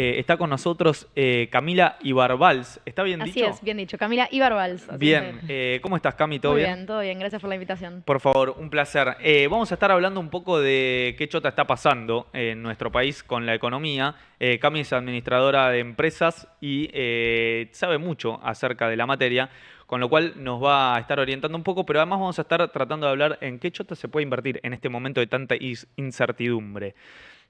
Está con nosotros Camila Ibarbals. ¿Está bien Así dicho? es, bien dicho. Camila Ibarbals. Bien. ¿Cómo estás, Cami? ¿Todo Muy bien? bien, todo bien. Gracias por la invitación. Por favor, un placer. Vamos a estar hablando un poco de qué chota está pasando en nuestro país con la economía. Cami es administradora de empresas y sabe mucho acerca de la materia, con lo cual nos va a estar orientando un poco, pero además vamos a estar tratando de hablar en qué chota se puede invertir en este momento de tanta incertidumbre.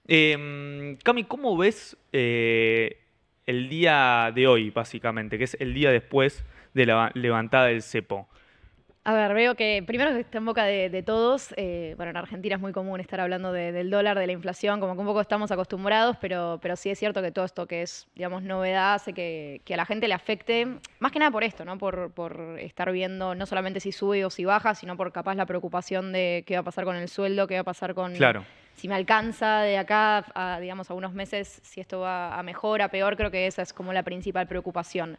Cami, ¿cómo ves el día de hoy, básicamente, que es el día después de la levantada del cepo? A ver, veo que primero que está en boca de todos. Bueno, en Argentina es muy común estar hablando del dólar, de la inflación, como que un poco estamos acostumbrados, pero sí es cierto que todo esto que es, digamos, novedad hace que a la gente le afecte, más que nada por esto, ¿no? Por estar viendo no solamente si sube o si baja, sino por capaz la preocupación de qué va a pasar con el sueldo, qué va a pasar con Claro, si me alcanza de acá a, digamos, a unos meses, si esto va a mejor, a peor. Creo que esa es como la principal preocupación.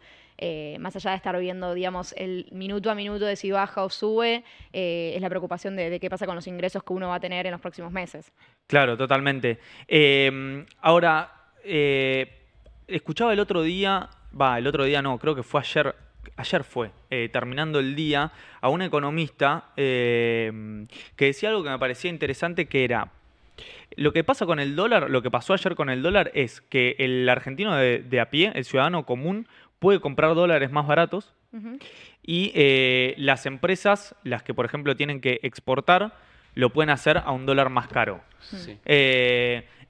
Más allá de estar viendo, digamos, el minuto a minuto de si baja o sube, es la preocupación de qué pasa con los ingresos que uno va a tener en los próximos meses. claro, totalmente. Ahora, escuchaba el otro día no, creo que fue ayer fue, terminando el día, a un economista que decía algo que me parecía interesante, que era, lo que pasa con el dólar, lo que pasó ayer con el dólar es que el argentino de a pie, el ciudadano común, puede comprar dólares más baratos Ujú. y las empresas, las que por ejemplo tienen que exportar, lo pueden hacer a un dólar más caro. Mm. Sí.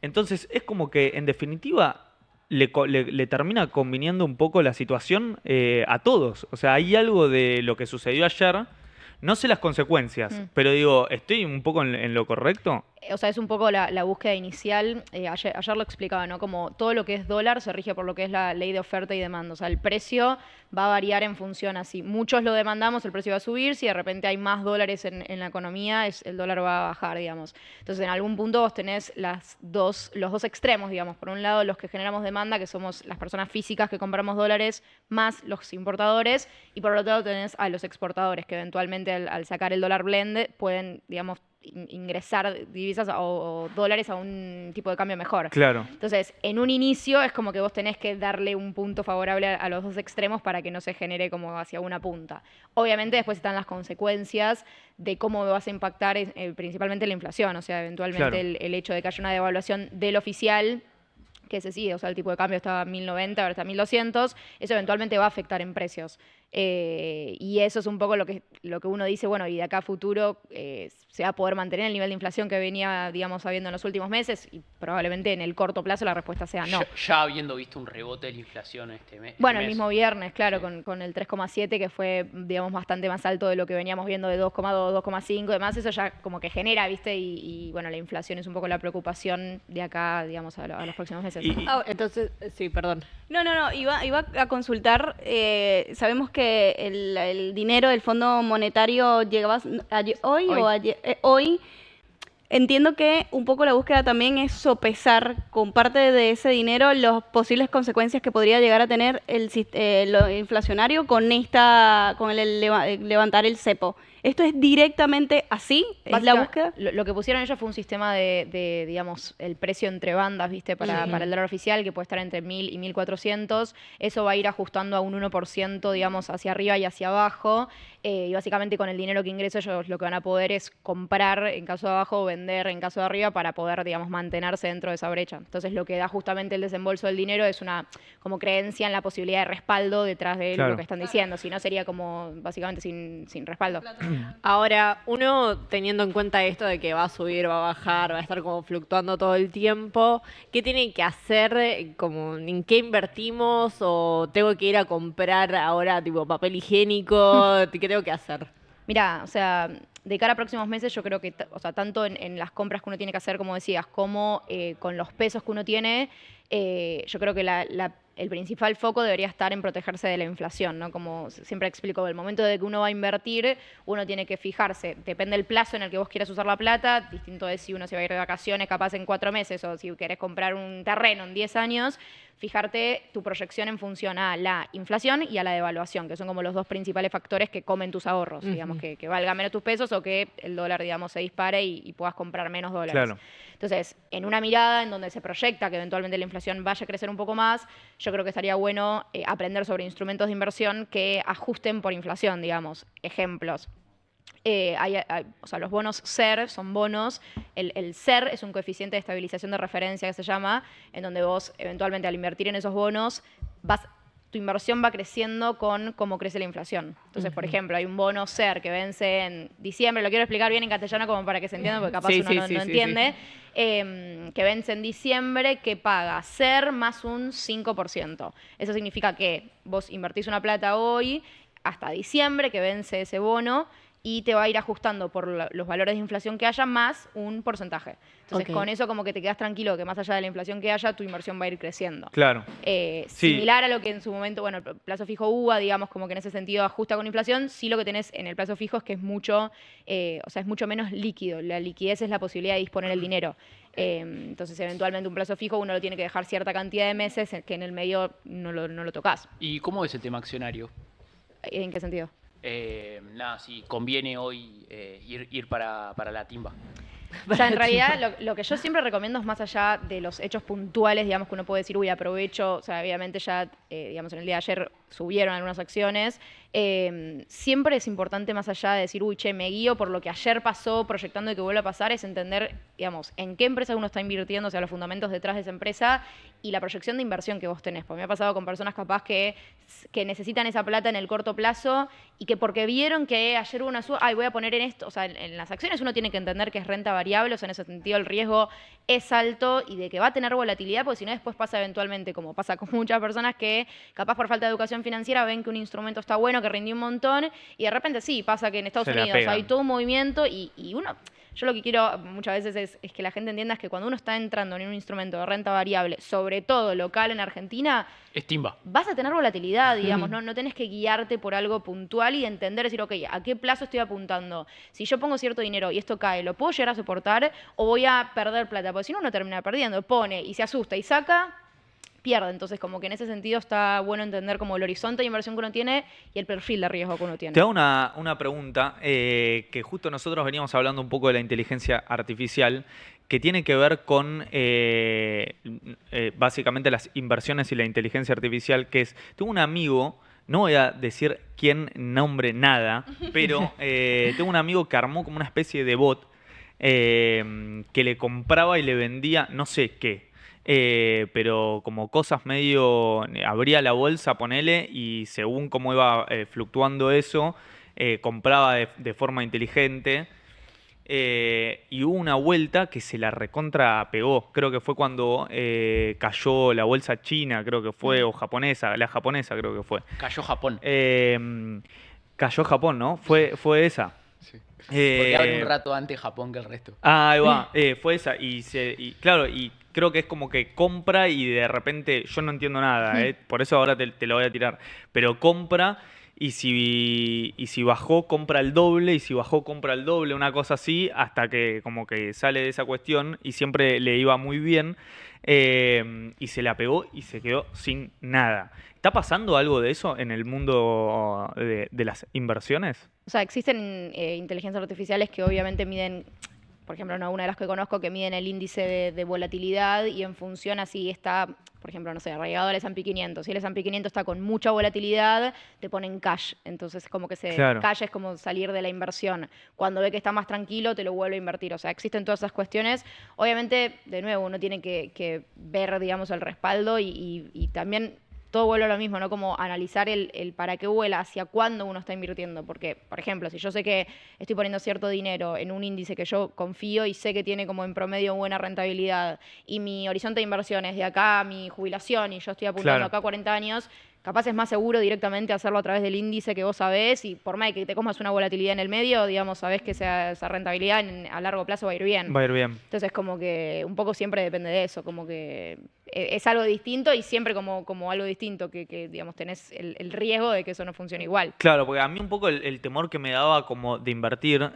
Entonces es como que en definitiva le termina conviniendo un poco la situación a todos. O sea, hay algo de lo que sucedió ayer, no sé las consecuencias, Mm. pero digo, ¿estoy un poco en lo correcto? O sea, es un poco la búsqueda inicial. Ayer lo explicaba, ¿no? Como todo lo que es dólar se rige por lo que es la ley de oferta y demanda. O sea, el precio va a variar en función a si muchos lo demandamos, el precio va a subir. Si de repente hay más dólares en la economía, el dólar va a bajar, digamos. Entonces, en algún punto vos tenés los dos extremos, digamos. Por un lado, los que generamos demanda, que somos las personas físicas que compramos dólares, más los importadores. Y por otro lado, tenés a los exportadores, que eventualmente al sacar el dólar blend pueden, digamos, ingresar divisas o dólares a un tipo de cambio mejor. Claro, Entonces, en un inicio es como que vos tenés que darle un punto favorable a los dos extremos para que no se genere como hacia una punta. Obviamente después están las consecuencias de cómo vas a impactar principalmente la inflación, o sea, eventualmente claro. el hecho de que haya una devaluación del oficial, que se sigue, o sea, el tipo de cambio estaba a 1090, ahora está a 1200, eso eventualmente va a afectar en precios. Y eso es un poco lo que uno dice, bueno, y de acá a futuro se va a poder mantener el nivel de inflación que venía, digamos, habiendo en los últimos meses, y probablemente en el corto plazo la respuesta sea no. Ya habiendo visto un rebote de la inflación este mes. Bueno, el mismo viernes, claro, Sí. con el 3,7, que fue, digamos, bastante más alto de lo que veníamos viendo de 2,2, 2,5, demás, eso ya como que genera, ¿viste? Bueno, la inflación es un poco la preocupación de acá, digamos, a los próximos meses. Y- Entonces, sí, perdón. No, iba a consultar. Sabemos que el dinero del Fondo Monetario llegaba hoy Hoy. o ayer. Hoy. Entiendo que un poco la búsqueda también es sopesar con parte de ese dinero las posibles consecuencias que podría llegar a tener lo inflacionario con el levantar el cepo. ¿Esto es directamente así? ¿Es la búsqueda? Lo que pusieron ellos fue un sistema digamos, el precio entre bandas, ¿viste? Para el dólar oficial, que puede estar entre 1000 y 1400. Eso va a ir ajustando a un 1%, digamos, hacia arriba y hacia abajo. Y básicamente con el dinero que ingresa ellos lo que van a poder es comprar en caso de abajo o vender en caso de arriba para poder, digamos, mantenerse dentro de esa brecha. Entonces lo que da justamente el desembolso del dinero es una como creencia en la posibilidad de respaldo detrás de Claro. lo que están diciendo. Si no sería como básicamente sin respaldo. Ahora, uno teniendo en cuenta esto de que va a subir, va a bajar, va a estar como fluctuando todo el tiempo, ¿qué tiene que hacer? Como, ¿en qué invertimos? ¿O tengo que ir a comprar ahora tipo papel higiénico? ¿Qué tengo que hacer? Mira, o sea, de cara a próximos meses yo creo que, o sea, tanto en las compras que uno tiene que hacer, como decías, como con los pesos que uno tiene, yo creo que el principal foco debería estar en protegerse de la inflación, ¿no? Como siempre explico, el momento de que uno va a invertir, uno tiene que fijarse, depende del plazo en el que vos quieras usar la plata, distinto es si uno se va a ir de vacaciones capaz en 4 meses o si querés comprar un terreno en 10 años, fijarte tu proyección en función a la inflación y a la devaluación, que son como los dos principales factores que comen tus ahorros, digamos, que valga menos tus pesos o que el dólar, digamos, se dispare y puedas comprar menos dólares. Claro. Entonces, en una mirada en donde se proyecta que eventualmente la inflación vaya a crecer un poco más, yo creo que estaría bueno aprender sobre instrumentos de inversión que ajusten por inflación, digamos. Ejemplos. O sea, los bonos SER son bonos. El SER es un coeficiente de estabilización de referencia que se llama, en donde vos eventualmente al invertir en esos bonos tu inversión va creciendo con cómo crece la inflación. Entonces, por ejemplo, hay un bono SER que vence en diciembre, lo quiero explicar bien en castellano como para que se entienda, porque capaz uno no entiende, que vence en diciembre, que paga SER más un 5%. Eso significa que vos invertís una plata hoy hasta diciembre, que vence ese bono, y te va a ir ajustando por los valores de inflación que haya más un porcentaje. Entonces, con eso como que te quedas tranquilo que más allá de la inflación que haya, tu inversión va a ir creciendo. Claro. Similar a lo que en su momento, bueno, el plazo fijo UVA, digamos, como que en ese sentido ajusta con inflación, sí lo que tenés en el plazo fijo es que es mucho, o sea, es mucho menos líquido. La liquidez es la posibilidad de disponer el dinero. Entonces, eventualmente un plazo fijo uno lo tiene que dejar cierta cantidad de meses que en el medio no lo tocas. ¿Y cómo es el tema accionario? ¿En qué sentido? Nada, si conviene hoy ir para la timba. O sea, en realidad lo que yo siempre recomiendo es más allá de los hechos puntuales, digamos, que uno puede decir, uy, aprovecho, o sea, obviamente ya, digamos, en el día de ayer subieron algunas acciones, siempre es importante más allá de decir, uy, che, me guío por lo que ayer pasó, proyectando que vuelva a pasar, es entender, digamos, en qué empresa uno está invirtiendo, o sea, los fundamentos detrás de esa empresa y la proyección de inversión que vos tenés. Porque me ha pasado con personas capaz que necesitan esa plata en el corto plazo y que porque vieron que ayer hubo una suba, ay, voy a poner en esto, o sea, en las acciones uno tiene que entender que es renta variable, o sea, en ese sentido el riesgo es alto y de que va a tener volatilidad, porque si no después pasa eventualmente, como pasa con muchas personas que capaz por falta de educación financiera ven que un instrumento está bueno, que rindió un montón, y de repente sí, pasa que en Estados Unidos hay todo un movimiento y uno... Yo lo que quiero muchas veces es que la gente entienda es que cuando uno está entrando en un instrumento de renta variable, sobre todo local en Argentina, es timba. Vas a tener volatilidad, digamos, no tenés que guiarte por algo puntual y entender, decir, ok, ¿a qué plazo estoy apuntando? Si yo pongo cierto dinero y esto cae, ¿lo puedo llegar a soportar o voy a perder plata? Porque si no, uno termina perdiendo, pone y se asusta y saca, pierde. Entonces, como que en ese sentido está bueno entender como el horizonte de inversión que uno tiene y el perfil de riesgo que uno tiene. Te hago una pregunta que justo nosotros veníamos hablando un poco de la inteligencia artificial, que tiene que ver con básicamente las inversiones y la inteligencia artificial, que es, tengo un amigo, no voy a decir quién nombre nada, pero tengo un amigo que armó como una especie de bot que le compraba y le vendía no sé qué. Pero como cosas medio, abría la bolsa, ponele, y según cómo iba fluctuando eso, compraba de forma inteligente. Y hubo una vuelta que se la recontra pegó. Creo que fue cuando cayó la bolsa china, creo que fue, o japonesa, la japonesa creo que fue. Cayó Japón. Cayó Japón, ¿no? Fue esa. Sí. Porque abre un rato antes Japón que el resto. Ah, ahí va. Fue esa. Y claro, y creo que es como que compra y de repente, yo no entiendo nada, por eso ahora te lo voy a tirar, pero compra y si bajó, compra el doble, y si bajó, compra el doble, una cosa así, hasta que como que sale de esa cuestión y siempre le iba muy bien y se la pegó y se quedó sin nada. ¿Está pasando algo de eso en el mundo de las inversiones? O sea, existen inteligencias artificiales que obviamente miden, por ejemplo, una de las que conozco, que miden el índice de volatilidad y en función así está, por ejemplo, no sé, arraigado al S&P 500. Si el S&P 500 está con mucha volatilidad, te ponen cash. Entonces, como que cash es como salir de la inversión. Cuando ve que está más tranquilo, te lo vuelve a invertir. O sea, existen todas esas cuestiones. Obviamente, de nuevo, uno tiene que ver, digamos, el respaldo y también... Todo vuelve a lo mismo, ¿no? Como analizar el para qué vuela, hacia cuándo uno está invirtiendo. Porque, por ejemplo, si yo sé que estoy poniendo cierto dinero en un índice que yo confío y sé que tiene como en promedio buena rentabilidad y mi horizonte de inversión es de acá a mi jubilación y yo estoy apuntando acá a 40 años, capaz es más seguro directamente hacerlo a través del índice que vos sabés y por más que te comas una volatilidad en el medio, digamos, sabés que esa rentabilidad a largo plazo va a ir bien. Va a ir bien. Entonces, como que un poco siempre depende de eso, como que es algo distinto y siempre como algo distinto, que digamos, tenés el riesgo de que eso no funcione igual. Claro, porque a mí un poco el temor que me daba como de invertir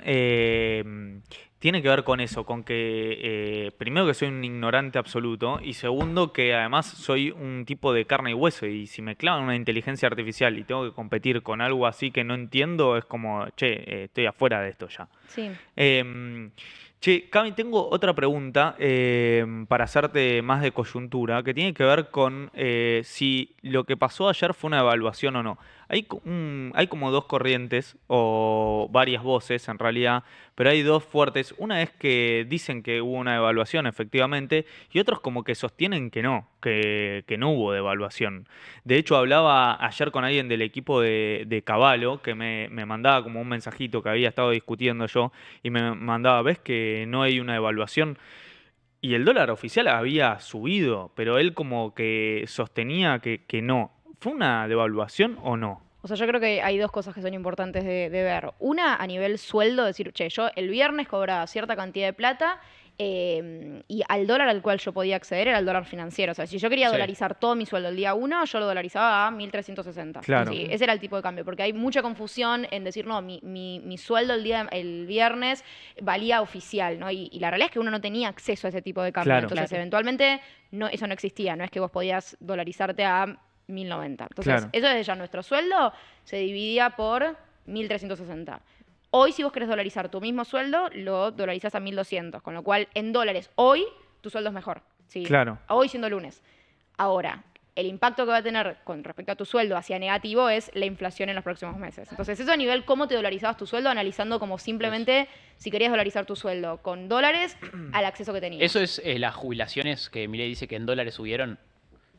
tiene que ver con eso, con que primero que soy un ignorante absoluto y segundo que además soy un tipo de carne y hueso y si me clavan una inteligencia artificial y tengo que competir con algo así que no entiendo, es como, che, estoy afuera de esto ya. Sí. Che, Cami, tengo otra pregunta para hacerte más de coyuntura, que tiene que ver con si lo que pasó ayer fue una evaluación o no. Hay como dos corrientes, o varias voces en realidad, pero hay dos fuertes. Una es que dicen que hubo una evaluación, efectivamente, y otros como que sostienen que no hubo devaluación. De hecho, hablaba ayer con alguien del equipo de Cavallo, que me mandaba como un mensajito que había estado discutiendo yo, y me mandaba, ¿ves que no hay una evaluación? Y el dólar oficial había subido, pero él como que sostenía que no. ¿Fue una devaluación o no? O sea, yo creo que hay dos cosas que son importantes de ver. Una, a nivel sueldo, decir, che, yo el viernes cobraba cierta cantidad de plata y al dólar al cual yo podía acceder era el dólar financiero. O sea, si yo quería Sí. dolarizar todo mi sueldo el día 1, yo lo dolarizaba a 1.360. Claro. Sí, ese era el tipo de cambio, porque hay mucha confusión en decir, no, mi sueldo el viernes valía oficial, ¿no? Y la realidad es que uno no tenía acceso a ese tipo de cambio. Claro. Entonces, Claro. eventualmente, eso no existía. No es que vos podías dolarizarte a 1.090. Entonces, Claro. eso desde ya nuestro sueldo se dividía por 1.360. Hoy, si vos querés dolarizar tu mismo sueldo, lo dolarizás a 1.200, con lo cual, en dólares, hoy, tu sueldo es mejor. ¿Sí? Claro. Hoy siendo lunes. Ahora, el impacto que va a tener con respecto a tu sueldo hacia negativo es la inflación en los próximos meses. Entonces, eso a nivel cómo te dolarizabas tu sueldo, analizando como simplemente si querías dolarizar tu sueldo con dólares al acceso que tenías. Eso es las jubilaciones que Milei dice que en dólares subieron.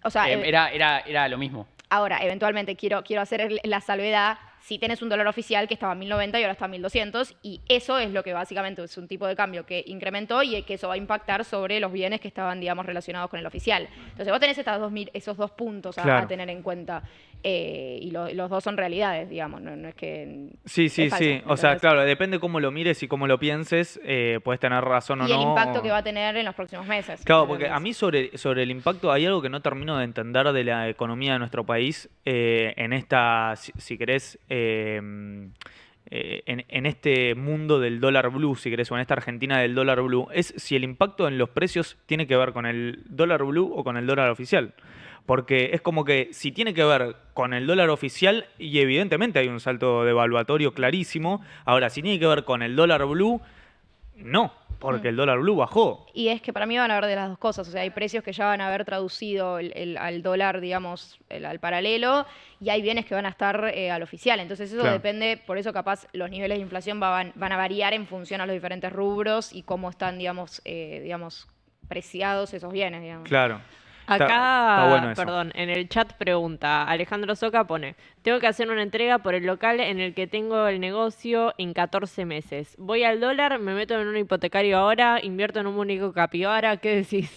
O sea, Era lo mismo. ahora, eventualmente quiero hacer la salvedad. Si tenés un dólar oficial que estaba a 1.090 y ahora está a 1.200, y eso es lo que básicamente es un tipo de cambio que incrementó y que eso va a impactar sobre los bienes que estaban, digamos, relacionados con el oficial. Entonces vos tenés esos dos puntos a Claro. tener en cuenta. Y los dos son realidades, digamos, no es que... Sí, sí, es falso, sí. O sea, ¿entendés? claro, depende cómo lo mires y cómo lo pienses, puedes tener razón o Y el no. impacto que va a tener en los próximos meses. Claro, porque ¿entendés? a mí sobre el impacto hay algo que no termino de entender de la economía de nuestro país en esta, si querés, en este mundo del dólar blue, si querés, o en esta Argentina del dólar blue, es si el impacto en los precios tiene que ver con el dólar blue o con el dólar oficial. Porque es como que si tiene que ver con el dólar oficial, y evidentemente hay un salto devaluatorio clarísimo, ahora si tiene que ver con el dólar blue, no, porque el dólar blue bajó. Y es que para mí van a haber de las dos cosas. O sea, hay precios que ya van a haber traducido al dólar, digamos, al paralelo, y hay bienes que van a estar al oficial. Entonces eso Claro. depende, por eso capaz los niveles de inflación van a variar en función a los diferentes rubros y cómo están, digamos, preciados esos bienes, digamos. Claro. Acá, está bueno eso. perdón, en el chat pregunta, Alejandro Soca pone, tengo que hacer una entrega por el local en el que tengo el negocio en 14 meses. Voy al dólar, me meto en un hipotecario ahora, invierto en un único capibara, ¿qué decís?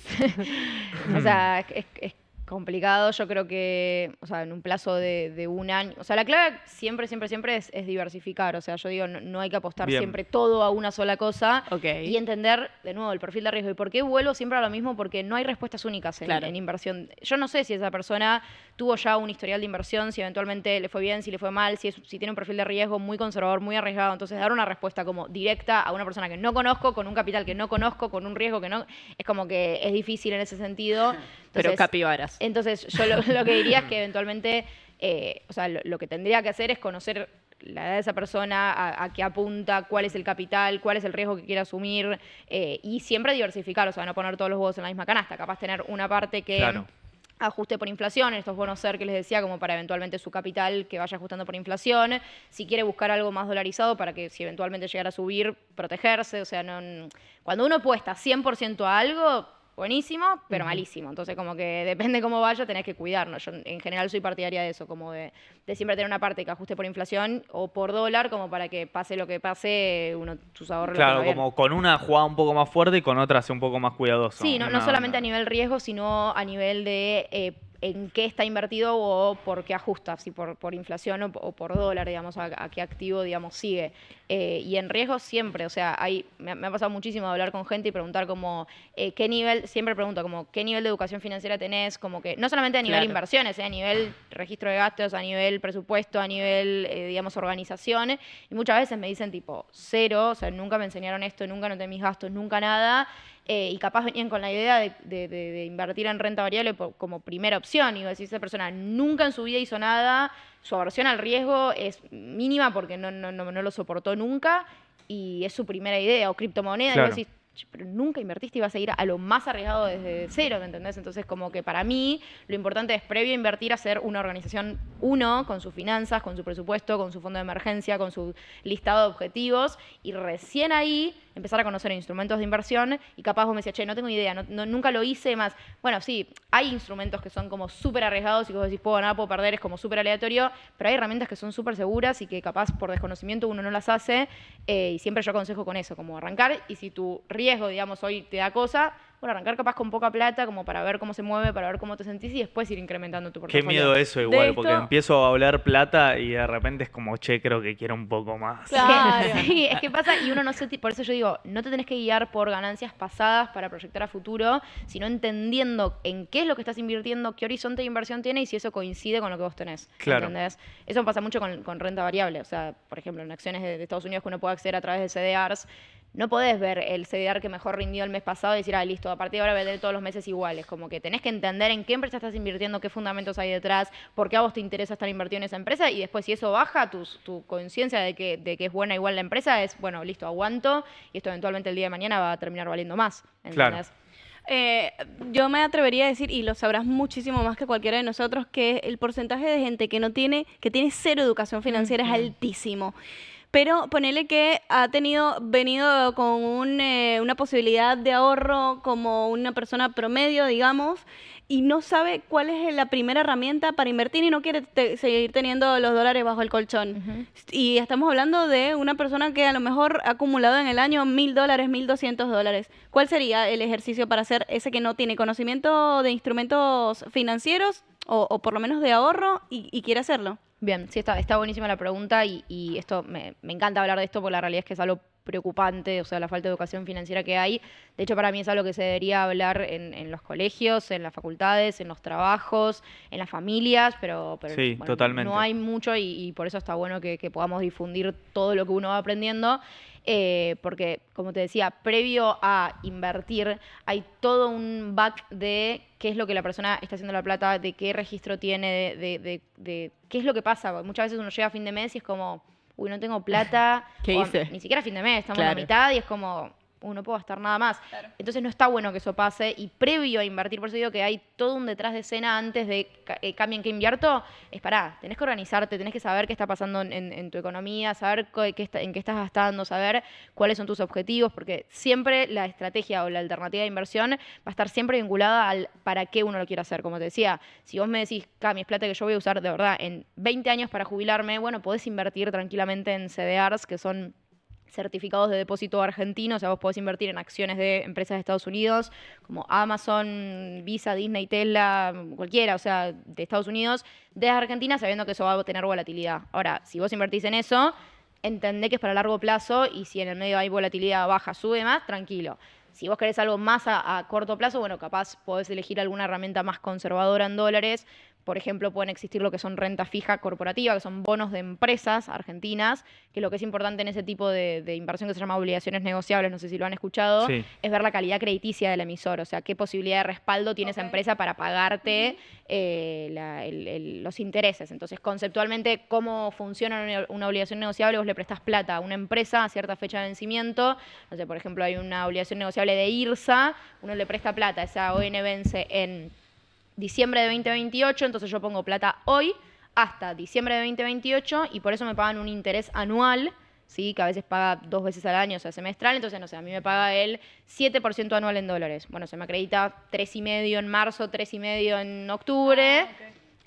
O sea, es complicado. Yo creo que, o sea, en un plazo de un año. O sea, la clave siempre es diversificar. O sea, yo digo, no hay que apostar Bien. siempre todo a una sola cosa. Ok. Y entender, de nuevo, el perfil de riesgo. ¿Y por qué vuelvo siempre a lo mismo? Porque no hay respuestas únicas Claro. en inversión. Yo no sé si esa persona tuvo ya un historial de inversión, si eventualmente le fue bien, si le fue mal, si tiene un perfil de riesgo muy conservador, muy arriesgado. Entonces, dar una respuesta como directa a una persona que no conozco, con un capital que no conozco, con un riesgo que no... Es como que es difícil en ese sentido. Pero Entonces, capibaras. entonces, yo lo que diría es que eventualmente, o sea, lo que tendría que hacer es conocer la edad de esa persona, a qué apunta, cuál es el capital, cuál es el riesgo que quiere asumir, y siempre diversificar, o sea, no poner todos los huevos en la misma canasta, capaz tener una parte que Claro. ajuste por inflación, estos bonos SER que les decía, como para eventualmente su capital que vaya ajustando por inflación, si quiere buscar algo más dolarizado para que si eventualmente llegara a subir, protegerse, o sea, cuando uno apuesta 100% a algo... Buenísimo, pero malísimo. Entonces, como que depende cómo vaya, tenés que cuidarnos. Yo, en general, soy partidaria de eso, como de siempre tener una parte que ajuste por inflación o por dólar, como para que pase lo que pase, sus ahorros lo Claro, tenga bien. como con una jugada un poco más fuerte y con otra un poco más cuidadoso. Sí, no Una- solamente a nivel riesgo, sino a nivel de en qué está invertido o por qué ajusta, si por inflación o por dólar, digamos, a qué activo, digamos, sigue. Y en riesgo siempre, o sea, me ha pasado muchísimo de hablar con gente y preguntar como, qué nivel, siempre pregunto como, ¿qué nivel de educación financiera tenés? Como que, no solamente a nivel inversiones, a nivel registro de gastos, a nivel presupuesto, a nivel, digamos, organización. Y muchas veces me dicen tipo, 0, o sea, nunca me enseñaron esto, nunca noté mis gastos, nunca nada. Y capaz venían con la idea de invertir en renta variable como primera opción. Y decir, esa persona nunca en su vida hizo nada, su aversión al riesgo es mínima porque no lo soportó nunca y es su primera idea. O criptomonedas, Claro. y vos decís, pero nunca invertiste y vas a ir a lo más arriesgado desde 0, ¿me entendés? Entonces, como que para mí lo importante es, previo a invertir, hacer una organización, con sus finanzas, con su presupuesto, con su fondo de emergencia, con su listado de objetivos, y recién ahí empezar a conocer instrumentos de inversión. Y capaz vos me decías, che, no tengo idea, nunca lo hice más. Bueno, sí, hay instrumentos que son como súper arriesgados y que vos decís, puedo ganar, puedo perder, es como súper aleatorio, pero hay herramientas que son súper seguras y que capaz por desconocimiento uno no las hace. Y siempre yo aconsejo con eso, como arrancar, y si tu riesgo, digamos, hoy te da cosa, bueno, arrancar capaz con poca plata, como para ver cómo se mueve, para ver cómo te sentís y después ir incrementando tu Qué portafolio. miedo eso igual, De porque esto- empiezo a hablar plata y de repente es como, che, creo que quiero un poco más. Claro. Sí, es que pasa y uno no se... Por eso yo digo, no te tenés que guiar por ganancias pasadas para proyectar a futuro, sino entendiendo en qué es lo que estás invirtiendo, qué horizonte de inversión tiene y si eso coincide con lo que vos tenés. Claro. ¿Entendés? Eso pasa mucho con renta variable. O sea, por ejemplo, en acciones de Estados Unidos que uno puede acceder a través de CDRs, no podés ver el CDR que mejor rindió el mes pasado y decir, listo, a partir de ahora voy a tener todos los meses iguales. Como que tenés que entender en qué empresa estás invirtiendo, qué fundamentos hay detrás, por qué a vos te interesa estar invertido en esa empresa y después si eso baja, tu conciencia de que es buena igual la empresa es, bueno, listo, aguanto y esto eventualmente el día de mañana va a terminar valiendo más. Claro. ¿Entendés? Yo me atrevería a decir, y lo sabrás muchísimo más que cualquiera de nosotros, que el porcentaje de gente que tiene 0 educación financiera es altísimo. Pero ponele que ha venido con una posibilidad de ahorro como una persona promedio, digamos, y no sabe cuál es la primera herramienta para invertir y no quiere seguir teniendo los dólares bajo el colchón. Y estamos hablando de una persona que a lo mejor ha acumulado en el año $1.000, $1.200. ¿Cuál sería el ejercicio para hacer ese que no tiene conocimiento de instrumentos financieros o por lo menos de ahorro y quiere hacerlo? Bien, sí, está buenísima la pregunta y esto me encanta hablar de esto porque la realidad es que es algo preocupante, o sea, la falta de educación financiera que hay. De hecho, para mí es algo que se debería hablar en los colegios, en las facultades, en los trabajos, en las familias, pero Sí, bueno, totalmente. no hay mucho y por eso está bueno que podamos difundir todo lo que uno va aprendiendo. Porque, como te decía, previo a invertir hay todo un back de qué es lo que la persona está haciendo la plata, de qué registro tiene, de qué es lo que pasa. Muchas veces uno llega a fin de mes y es como, uy, no tengo plata. ¿Qué o hice? Ni siquiera a fin de mes, estamos en la Claro. mitad y es como, no puedo gastar nada más. Entonces no está bueno que eso pase y previo a invertir, por eso digo que hay todo un detrás de escena antes de cambien que invierto, es tenés que organizarte, tenés que saber qué está pasando en tu economía, saber en qué estás gastando, saber cuáles son tus objetivos, porque siempre la estrategia o la alternativa de inversión va a estar siempre vinculada al para qué uno lo quiere hacer. Como te decía, si vos me decís, Cami, es plata que yo voy a usar de verdad en 20 años para jubilarme, bueno, podés invertir tranquilamente en CDRs, que son certificados de depósito argentinos, o sea, vos podés invertir en acciones de empresas de Estados Unidos, como Amazon, Visa, Disney, Tesla, cualquiera, o sea, de Estados Unidos, desde Argentina, sabiendo que eso va a tener volatilidad. Ahora, si vos invertís en eso, entendé que es para largo plazo y si en el medio hay volatilidad baja, sube más, tranquilo. Si vos querés algo más a corto plazo, bueno, capaz podés elegir alguna herramienta más conservadora en dólares. Por ejemplo, pueden existir lo que son renta fija corporativa, que son bonos de empresas argentinas, que lo que es importante en ese tipo de inversión que se llama obligaciones negociables, no sé si lo han escuchado, Sí. es ver la calidad crediticia del emisor, o sea, qué posibilidad de respaldo tiene esa empresa para pagarte los intereses. Entonces, conceptualmente, cómo funciona una obligación negociable, vos le prestás plata a una empresa a cierta fecha de vencimiento, no sé, por ejemplo, hay una obligación negociable de IRSA, uno le presta plata, esa ON vence en diciembre de 2028, entonces yo pongo plata hoy hasta diciembre de 2028 y por eso me pagan un interés anual, ¿sí? Que a veces paga 2 veces al año, o sea, semestral, entonces, no sé, a mí me paga el 7% anual en dólares. Bueno, se me acredita 3,5 en marzo, 3,5 en octubre,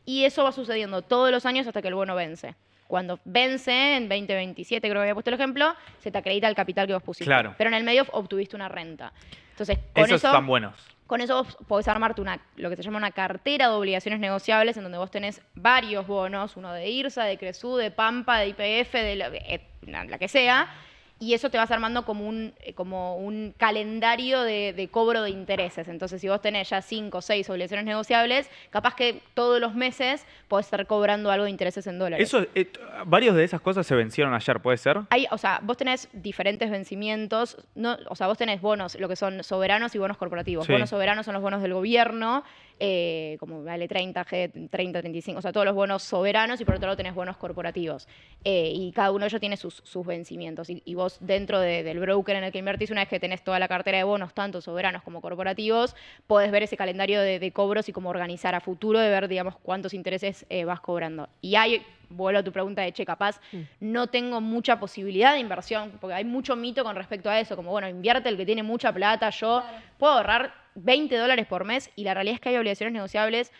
y eso va sucediendo todos los años hasta que el bono vence. Cuando vence, en 2027, creo que había puesto el ejemplo, se te acredita el capital que vos pusiste. Claro. Pero en el medio obtuviste una renta. Entonces, con Esos eso... están buenos. Con eso vos podés armarte lo que se llama una cartera de obligaciones negociables, en donde vos tenés varios bonos, uno de IRSA, de Cresú, de Pampa, de YPF, de la que sea, y eso te vas armando como un calendario de cobro de intereses. Entonces, si vos tenés ya 5 o 6 obligaciones negociables, capaz que todos los meses podés estar cobrando algo de intereses en dólares. Eso, varios de esas cosas se vencieron ayer, ¿puede ser? O sea, vos tenés diferentes vencimientos, o sea, vos tenés bonos, lo que son soberanos y bonos corporativos. Sí. Bonos soberanos son los bonos del gobierno, como Vale 30, G30, 35, o sea, todos los bonos soberanos, y por otro lado tenés bonos corporativos. Y cada uno de ellos tiene sus vencimientos. Y vos dentro del broker en el que invertís, una vez que tenés toda la cartera de bonos, tanto soberanos como corporativos, podés ver ese calendario de cobros y cómo organizar a futuro, de ver, digamos, cuántos intereses vas cobrando. Y vuelvo a tu pregunta de, capaz no tengo mucha posibilidad de inversión, porque hay mucho mito con respecto a eso, como, bueno, invierte el que tiene mucha plata, yo puedo ahorrar $20 por mes, y la realidad es que hay obligaciones negociables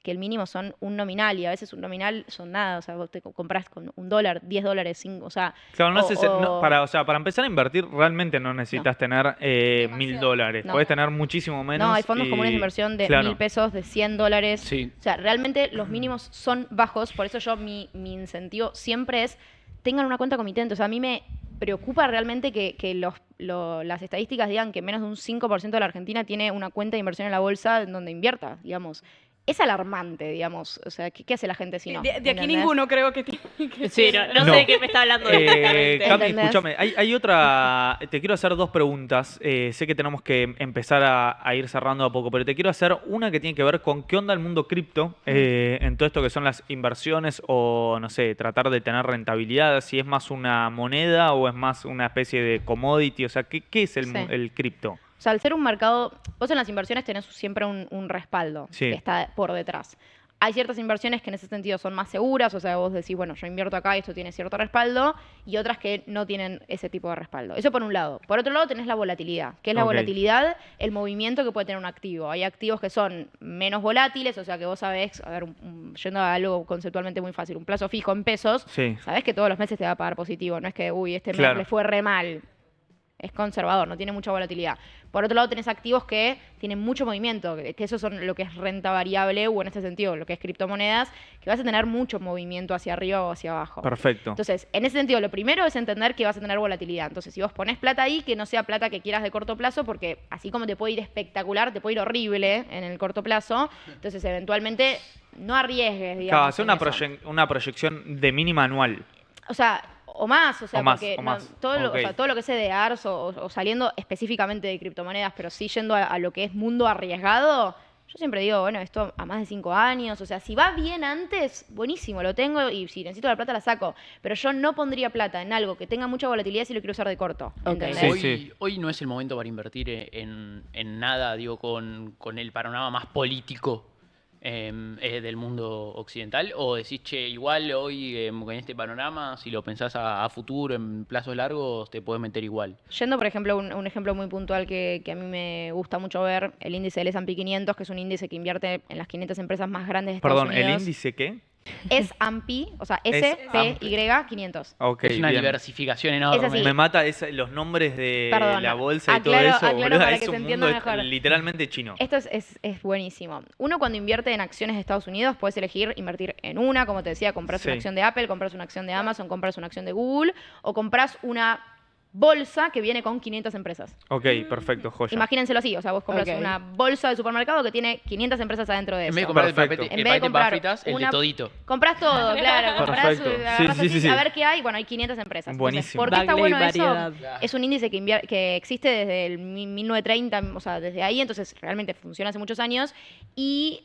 que el mínimo son un nominal, y a veces un nominal son nada, o sea, vos te compras con $1, $10, 5, o sea... Claro, para empezar a invertir realmente no necesitas tener $1.000. No. Podés tener muchísimo menos. No, hay fondos comunes de inversión de claro. $1.000, de $100. Sí. O sea, realmente los mínimos son bajos, por eso mi incentivo siempre es, tengan una cuenta comitente. O sea, a mí me preocupa realmente que las estadísticas digan que menos de un 5% de la Argentina tiene una cuenta de inversión en la bolsa en donde invierta, digamos. Es alarmante, digamos. O sea, ¿qué hace la gente si no? De aquí ¿Entendés? ninguno creo que tiene que Sí, ser. no sé de qué me está hablando directamente. Cami, ¿Entendés? escúchame, hay otra. Te quiero hacer dos preguntas. Sé que tenemos que empezar a ir cerrando a poco, pero te quiero hacer una que tiene que ver con qué onda el mundo cripto en todo esto que son las inversiones o, no sé, tratar de tener rentabilidad. Si es más una moneda o es más una especie de commodity. O sea, ¿qué es Sí. el cripto? O sea, al ser un mercado, vos en las inversiones tenés siempre un respaldo Sí. que está por detrás. Hay ciertas inversiones que en ese sentido son más seguras, o sea, vos decís, bueno, yo invierto acá y esto tiene cierto respaldo, y otras que no tienen ese tipo de respaldo. Eso por un lado. Por otro lado tenés la volatilidad. ¿Qué es la Ok. volatilidad? El movimiento que puede tener un activo. Hay activos que son menos volátiles, o sea, que vos sabés, a ver, yendo a algo conceptualmente muy fácil, un plazo fijo en pesos, Sí. sabés que todos los meses te va a pagar positivo, no es que, este mes Claro. le fue re mal. Es conservador, no tiene mucha volatilidad. Por otro lado, tenés activos que tienen mucho movimiento, que eso son lo que es renta variable, o en este sentido, lo que es criptomonedas, que vas a tener mucho movimiento hacia arriba o hacia abajo. Perfecto. Entonces, en ese sentido, lo primero es entender que vas a tener volatilidad. Entonces, si vos pones plata ahí, que no sea plata que quieras de corto plazo, porque así como te puede ir espectacular, te puede ir horrible en el corto plazo. Entonces, eventualmente, no arriesgues, digamos. Claro, hacer en eso. una proyección de mínima anual. O sea, o más, o sea, O más, porque o más. todo, Ok. o sea, todo lo que sé de ARS o saliendo específicamente de criptomonedas, pero sí yendo a lo que es mundo arriesgado, yo siempre digo, bueno, esto a más de 5 años, o sea, si va bien antes, buenísimo, lo tengo, y si necesito la plata la saco, pero yo no pondría plata en algo que tenga mucha volatilidad si lo quiero usar de corto, Ok. ¿entendés? Sí. Hoy no es el momento para invertir en nada, digo, con el panorama más político del mundo occidental, o decís, che, igual hoy con este panorama, si lo pensás a futuro, en plazos largos, te puedes meter igual. Yendo, por ejemplo, un ejemplo muy puntual que a mí me gusta mucho ver, el índice del S&P 500, que es un índice que invierte en las 500 empresas más grandes de Estados Perdón, Unidos. ¿el índice qué? S&P, o sea, S-P-Y 500. Ok, Es una bien. diversificación enorme. Es así. Me mata los nombres de Perdón, la bolsa y todo aclaro- eso, aclaro boludo. para Es que se un entienda mundo mejor. literalmente chino. Esto es buenísimo. Uno cuando invierte en acciones de Estados Unidos puedes elegir invertir en una, como te decía, compras Sí. una acción de Apple, compras una acción de Amazon, compras una acción de Google, o compras una bolsa que viene con 500 empresas. Ok, perfecto, joya. Imagínenselo así, o sea, vos compras Ok. una bolsa de supermercado que tiene 500 empresas adentro de En eso. vez de comprar el Perfecto. paquete, En el vez de paquete de comprar papas fritas, el una- de todito. Comprás todo, claro. Comprás, Perfecto. agarrás Sí, sí, así, sí. a ver qué hay. Bueno, hay 500 empresas. Entonces, Buenísimo. ¿por qué está Variedad. bueno eso? Variedad. Es un índice que existe desde el 1930, o sea, desde ahí, entonces realmente funciona hace muchos años. Y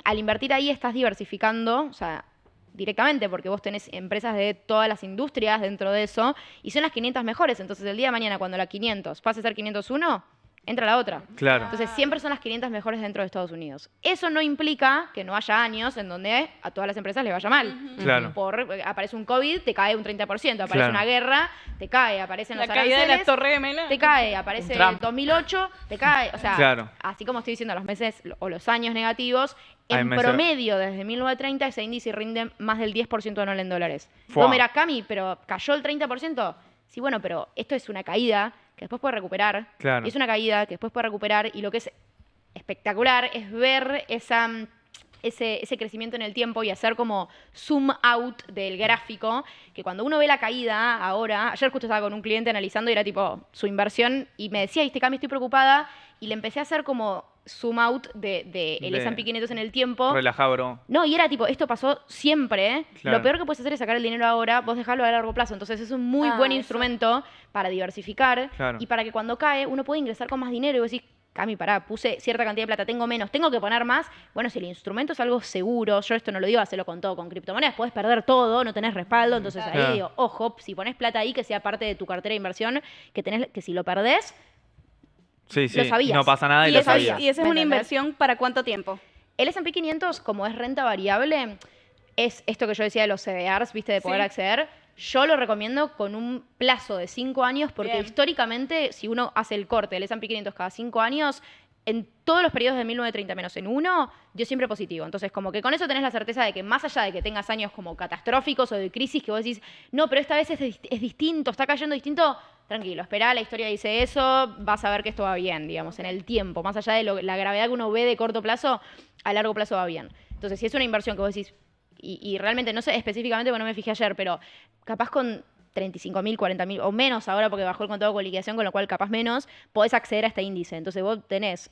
al invertir ahí estás diversificando, o sea, directamente, porque vos tenés empresas de todas las industrias dentro de eso, y son las 500 mejores. Entonces, el día de mañana, cuando la 500 pase a ser 501, entra la otra. Claro. Entonces, siempre son las 500 mejores dentro de Estados Unidos. Eso no implica que no haya años en donde a todas las empresas les vaya mal. Claro. Aparece un COVID, te cae un 30%. Aparece Claro. una guerra, te cae. Aparecen La los caída de aranceles, la Torre Gemela. te cae. Aparece Un Trump. el 2008, te cae. O sea, Claro. así como estoy diciendo los meses o los años negativos, Hay en meses- promedio, desde 1930, ese índice rinde más del 10% anual en dólares. Fua. Vos mirás, Cami, pero cayó el 30%. Sí, bueno, pero esto es una caída que después puede recuperar. Claro. Y es una caída que después puede recuperar. Y lo que es espectacular es ver ese crecimiento en el tiempo y hacer como zoom out del gráfico, que cuando uno ve la caída ahora, ayer justo estaba con un cliente analizando y era tipo su inversión y me decía, este cambio estoy preocupada, y le empecé a hacer como zoom out de el De- S&P 500 en el tiempo. Relajá, bro. No, y era tipo, esto pasó siempre, ¿eh? Claro. Lo peor que puedes hacer es sacar el dinero ahora, vos dejarlo a largo plazo. Entonces es un muy buen eso. instrumento para diversificar Claro. y para que cuando cae uno pueda ingresar con más dinero y vos decís, Cami, pará, puse cierta cantidad de plata, tengo menos, tengo que poner más. Bueno, si el instrumento es algo seguro, yo esto no lo digo, hacelo con todo, con criptomonedas, podés perder todo, no tenés respaldo, entonces Claro. ahí digo, ojo, si pones plata ahí, que sea parte de tu cartera de inversión, que si lo perdés, Sí, sí. Lo sabías. No pasa nada y, Y lo lo sabías. sabías. Y esa es ¿Me una entendés? inversión para cuánto tiempo. el S&P 500, como es renta variable, es esto que yo decía de los CDRs, ¿viste? De poder Sí. acceder. Yo lo recomiendo con un plazo de 5 años porque Bien. históricamente, si uno hace el corte del S&P 500 cada 5 años, en todos los periodos de 1930 menos en uno, dio siempre positivo. Entonces, como que con eso tenés la certeza de que más allá de que tengas años como catastróficos o de crisis, que vos decís, no, pero esta vez es distinto, está cayendo distinto, tranquilo, esperá, la historia dice eso, vas a ver que esto va bien, digamos, en el tiempo. Más allá de la gravedad que uno ve de corto plazo, a largo plazo va bien. Entonces, si es una inversión que vos decís, y realmente no sé específicamente porque no me fijé ayer, pero capaz con 35.000, 40.000 o menos ahora porque bajó el contado con liquidación, con lo cual capaz menos, podés acceder a este índice. Entonces vos tenés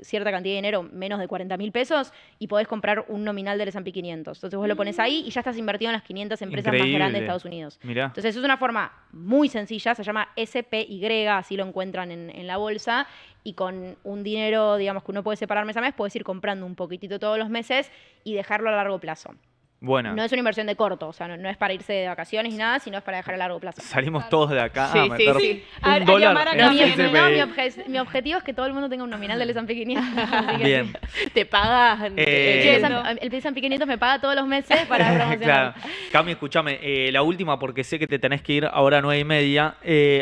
cierta cantidad de dinero, menos de 40.000 pesos, y podés comprar un nominal del S&P 500. Entonces vos lo pones ahí y ya estás invertido en las 500 empresas más Increíble. grandes de Estados Unidos. Mirá. Entonces es una forma muy sencilla, se llama SPY, así lo encuentran en la bolsa, y con un dinero, digamos, que uno puede separar mes a mes, puedes ir comprando un poquitito todos los meses y dejarlo a largo plazo. Bueno, No es una inversión de corto, o sea, no es para irse de vacaciones ni nada, sino es para dejar a largo plazo. salimos todos de acá Sí, a sí, meter sí. un A dólar llamar a en No, Cami. el mi, SPI. mi objetivo es que todo el mundo tenga un nominal del S&P 500. así que Bien. Te pagas. sí, el S&P 500 me paga todos los meses para promocionar. Claro. Cami, escúchame, la última porque sé que te tenés que ir ahora a 9:30.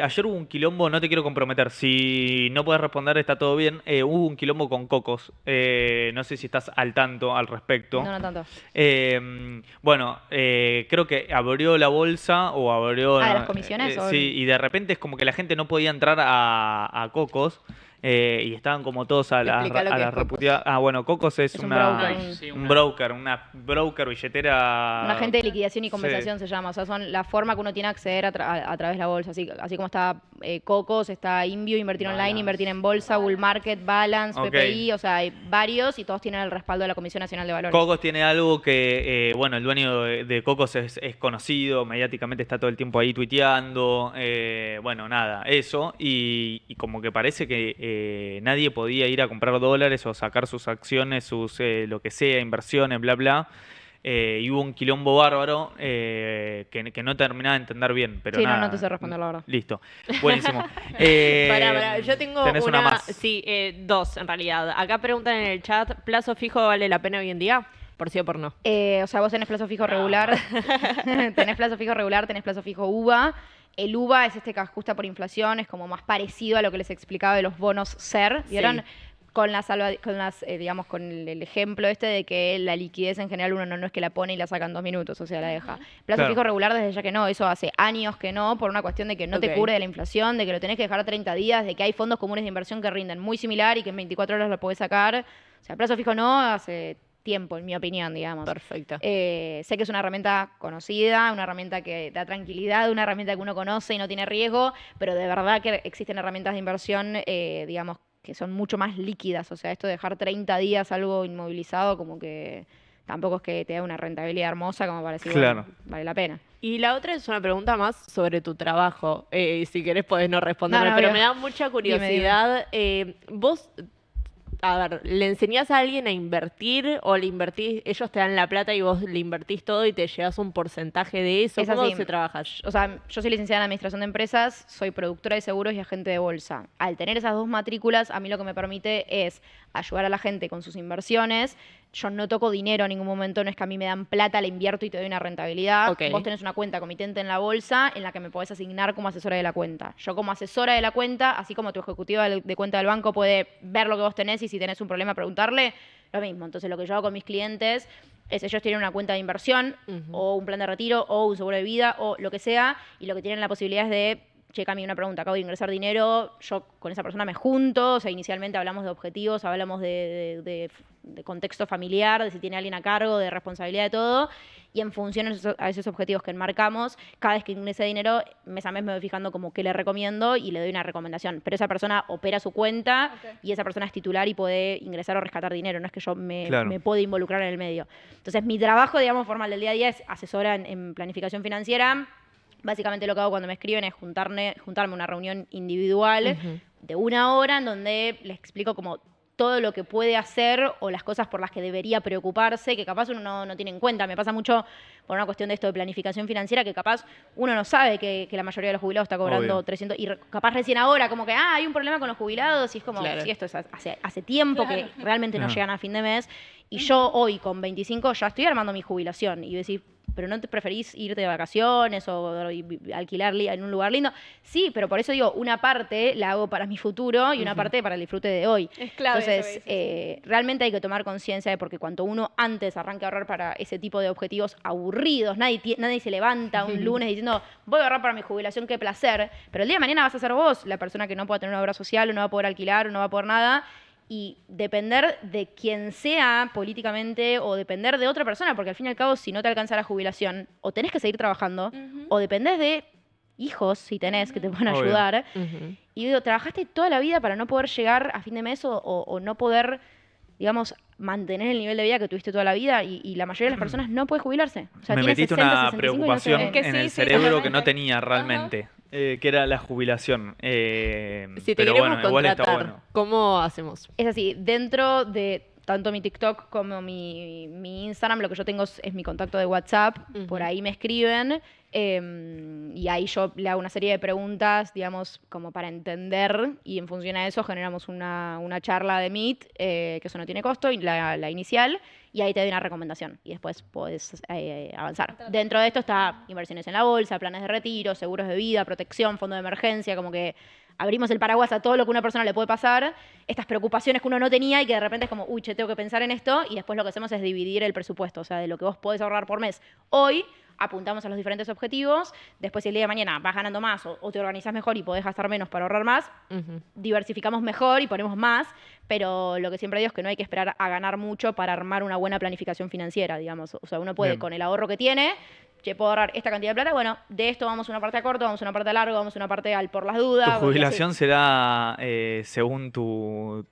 Ayer hubo un quilombo, no te quiero comprometer, si no puedes responder está todo bien. Hubo un quilombo con Cocos, no sé si estás al tanto al respecto. No tanto. Bueno, creo que abrió la bolsa o abrió... ¿de las comisiones o sí, el- y de repente es como que la gente no podía entrar a Cocos. Y estaban como todos a la Explica lo que es Cocos. reputeadas. Ah, bueno, Cocos es Es un una... broker. Sí, Un broker, una broker billetera. Un agente de liquidación y Sí. compensación se llama. O sea, son la forma que uno tiene de acceder a través de la bolsa. Así como está Cocos, está Invio, Invertir Online, Balance. Invertir en Bolsa, Bull Market, Balance, Ok. PPI. O sea, hay varios y todos tienen el respaldo de la Comisión Nacional de Valores. Cocos tiene algo que, bueno, el dueño de Cocos es conocido, mediáticamente está todo el tiempo ahí tuiteando, bueno, nada, eso, y como que parece que nadie podía ir a comprar dólares o sacar sus acciones, sus lo que sea, inversiones, bla, bla. Y hubo un quilombo bárbaro que no terminaba de entender bien, pero Sí, nada. no te sé responder la verdad. Listo, buenísimo. Pará, yo tengo ¿tenés una más? Sí, dos en realidad. Acá preguntan en el chat, ¿plazo fijo vale la pena hoy en día? Por sí o por no. O sea, vos tenés plazo fijo regular, tenés plazo fijo regular, tenés plazo fijo UVA. El UVA es este que ajusta por inflación, es como más parecido a lo que les explicaba de los bonos SER, ¿vieron? Sí. Con digamos, con el ejemplo este de que la liquidez en general uno no es que la pone y la saca en 2 minutos, o sea, la deja. Plazo Claro. fijo regular desde ya que no, eso hace años que no, por una cuestión de que no te Ok. cubre de la inflación, de que lo tenés que dejar 30 días, de que hay fondos comunes de inversión que rinden muy similar y que en 24 horas lo podés sacar. O sea, plazo fijo no, hace tiempo, en mi opinión, digamos. Perfecto. Sé que es una herramienta conocida, una herramienta que da tranquilidad, una herramienta que uno conoce y no tiene riesgo, pero de verdad que existen herramientas de inversión, digamos, que son mucho más líquidas. O sea, esto de dejar 30 días algo inmovilizado, como que tampoco es que te da una rentabilidad hermosa como para decir, Claro. bueno, vale la pena. Y la otra es una pregunta más sobre tu trabajo. Si querés podés no responderme, No, no, pero obvio. me da mucha Dime. curiosidad. Vos, a ver, ¿le enseñás a alguien a invertir o le invertís, ellos te dan la plata y vos le invertís todo y te llevas un porcentaje de eso? Es ¿Cómo así. se trabaja? O sea, yo soy licenciada en Administración de Empresas, soy productora de seguros y agente de bolsa. Al tener esas dos matrículas, a mí lo que me permite es ayudar a la gente con sus inversiones. Yo no toco dinero en ningún momento, no es que a mí me dan plata, la invierto y te doy una rentabilidad. Ok. Vos tenés una cuenta comitente en la bolsa en la que me podés asignar como asesora de la cuenta. Yo como asesora de la cuenta, así como tu ejecutiva de cuenta del banco puede ver lo que vos tenés y si tenés un problema preguntarle, lo mismo. Entonces lo que yo hago con mis clientes es ellos tienen una cuenta de inversión Ujú. o un plan de retiro o un seguro de vida o lo que sea y lo que tienen la posibilidad es de che, Cami, una pregunta, acabo de ingresar dinero, yo con esa persona me junto, o sea, inicialmente hablamos de objetivos, hablamos de contexto familiar, de si tiene alguien a cargo, de responsabilidad de todo, y en función a esos objetivos que enmarcamos, cada vez que ingrese dinero, mes a mes me voy fijando como qué le recomiendo y le doy una recomendación. Pero esa persona opera su cuenta y esa persona es titular y puede ingresar o rescatar dinero, no es que yo me puedo involucrar en el medio. Entonces, mi trabajo, digamos, formal del día a día es asesora en planificación financiera. Básicamente lo que hago cuando me escriben es juntarme una reunión individual de 1 hora en donde les explico como todo lo que puede hacer o las cosas por las que debería preocuparse, que capaz uno no tiene en cuenta. Me pasa mucho por una cuestión de esto de planificación financiera, que capaz uno no sabe que la mayoría de los jubilados está cobrando 300, y capaz recién ahora como que hay un problema con los jubilados, y es como, sí, esto es hace tiempo que realmente no llegan a fin de mes, y yo hoy con 25 ya estoy armando mi jubilación, y decís, pero ¿no te preferís irte de vacaciones o alquilar en un lugar lindo? Sí, pero por eso digo, una parte la hago para mi futuro y una parte para el disfrute de hoy. Es clave. Entonces, realmente hay que tomar conciencia de porque cuanto uno antes arranque a ahorrar para ese tipo de objetivos aburridos, nadie se levanta un lunes diciendo, voy a ahorrar para mi jubilación, qué placer, pero el día de mañana vas a ser vos la persona que no pueda tener una obra social, o no va a poder alquilar, o no va a poder nada. Y depender de quien sea políticamente o depender de otra persona, porque al fin y al cabo, si no te alcanza la jubilación, o tenés que seguir trabajando, o dependés de hijos, si tenés, que te puedan ayudar. Y digo, trabajaste toda la vida para no poder llegar a fin de mes o no poder, digamos, mantener el nivel de vida que tuviste toda la vida, y la mayoría de las personas no puede jubilarse. O sea, Me tiene metiste 60, una 65 preocupación y no se ve. en el cerebro que no tenía realmente, que era la jubilación. Si te pero queremos bueno, igual está contratar, bueno. ¿cómo hacemos? Es así, dentro de tanto mi TikTok como mi Instagram, lo que yo tengo es mi contacto de WhatsApp, por ahí me escriben, y ahí yo le hago una serie de preguntas, digamos, como para entender, y en función a eso generamos una charla de Meet, que eso no tiene costo, y la inicial, y ahí te doy una recomendación, y después podés avanzar. Dentro de esto está inversiones en la bolsa, planes de retiro, seguros de vida, protección, fondo de emergencia, como que abrimos el paraguas a todo lo que a una persona le puede pasar, estas preocupaciones que uno no tenía y que de repente es como, uy, che, tengo que pensar en esto, y después lo que hacemos es dividir el presupuesto, o sea, de lo que vos podés ahorrar por mes. Hoy apuntamos a los diferentes objetivos, después si el día de mañana vas ganando más o te organizás mejor y podés gastar menos para ahorrar más, diversificamos mejor y ponemos más, pero lo que siempre digo es que no hay que esperar a ganar mucho para armar una buena planificación financiera, digamos. O sea, uno puede con el ahorro que tiene, che, puedo ahorrar esta cantidad de plata, bueno, de esto vamos una parte a corto, vamos una parte a largo, vamos una parte al por las dudas. Tu jubilación será según tu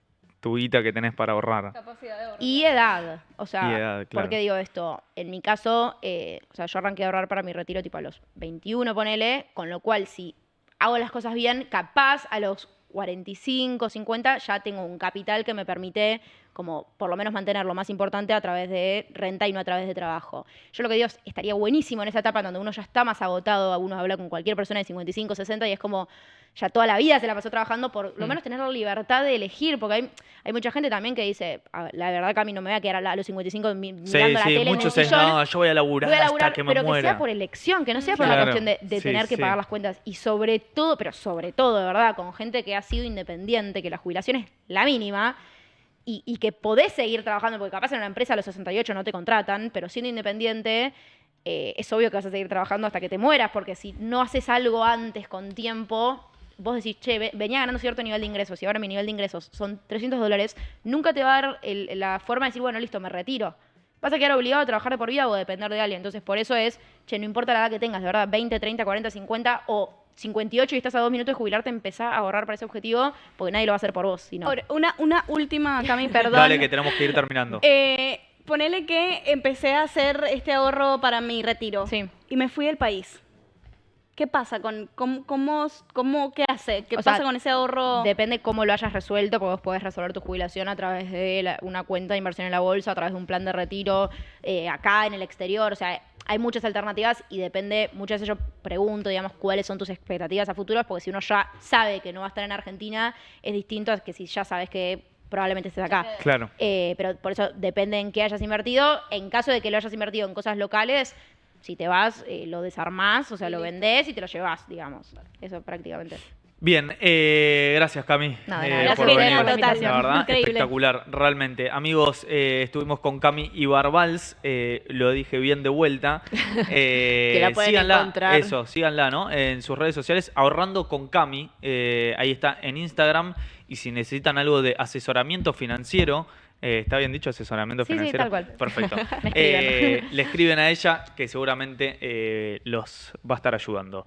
guita que tenés para ahorrar. Capacidad de ahorro. Y edad, o sea, Y edad, claro. ¿por qué digo esto? En mi caso, o sea, yo arranqué a ahorrar para mi retiro tipo a los 21, ponele, con lo cual si hago las cosas bien, capaz a los 45, 50 ya tengo un capital que me permite como por lo menos mantener lo más importante a través de renta y no a través de trabajo. Yo lo que digo es, estaría buenísimo en esa etapa donde uno ya está más agotado, uno habla con cualquier persona de 55, 60 y es como ya toda la vida se la pasó trabajando, por lo menos tener la libertad de elegir, porque hay mucha gente también que dice, la verdad que a mí no me voy a quedar a los 55 mirando la tele muchos en el es, sillón. no, yo voy a laburar hasta que me pero muera. que sea por elección, que no sea por Claro. una cuestión de Sí, tener que sí. pagar las cuentas. Y sobre todo, pero sobre todo, de verdad, con gente que ha sido independiente, que la jubilación es la mínima, y que podés seguir trabajando, porque capaz en una empresa a los 68 no te contratan, pero siendo independiente, es obvio que vas a seguir trabajando hasta que te mueras, porque si no haces algo antes con tiempo, vos decís, che, venía ganando cierto nivel de ingresos y ahora mi nivel de ingresos son $300, nunca te va a dar la forma de decir, bueno, listo, me retiro. Vas a quedar obligado a trabajar de por vida o a depender de alguien. Entonces, por eso es, che, no importa la edad que tengas, de verdad, 20, 30, 40, 50 o 58 y estás a 2 minutos de jubilarte, empezá a ahorrar para ese objetivo, porque nadie lo va a hacer por vos. Si no. Ahora, una última, Cami, perdón. Dale, que tenemos que ir terminando. Ponele que empecé a hacer este ahorro para mi retiro. Sí. Y me fui del país. ¿Qué pasa con qué hace? ¿Qué O pasa sea, con ese ahorro? Depende cómo lo hayas resuelto, porque vos podés resolver tu jubilación a través de una cuenta de inversión en la bolsa, a través de un plan de retiro, acá en el exterior. O sea, hay muchas alternativas y depende, muchas veces yo pregunto, digamos, cuáles son tus expectativas a futuros, porque si uno ya sabe que no va a estar en Argentina, es distinto a que si ya sabes que probablemente estés acá. Claro. Pero por eso depende en qué hayas invertido. En caso de que lo hayas invertido en cosas locales, si te vas, lo desarmás, o sea, lo vendés y te lo llevas, digamos. Eso prácticamente. Bien, gracias Cami Nada, por gracias a venir. ustedes por la La invitación. verdad, Increíble. espectacular, realmente. Amigos, estuvimos con Cami Ibarbals, lo dije bien de vuelta. Que la pueden síganla, encontrar. eso, síganla, ¿no? En sus redes sociales, Ahorrando con Cami, ahí está en Instagram. Y si necesitan algo de asesoramiento financiero, ¿está bien dicho asesoramiento Sí, sí, financiero? tal cual. Perfecto. Me escriben. Le escriben a ella que seguramente los va a estar ayudando.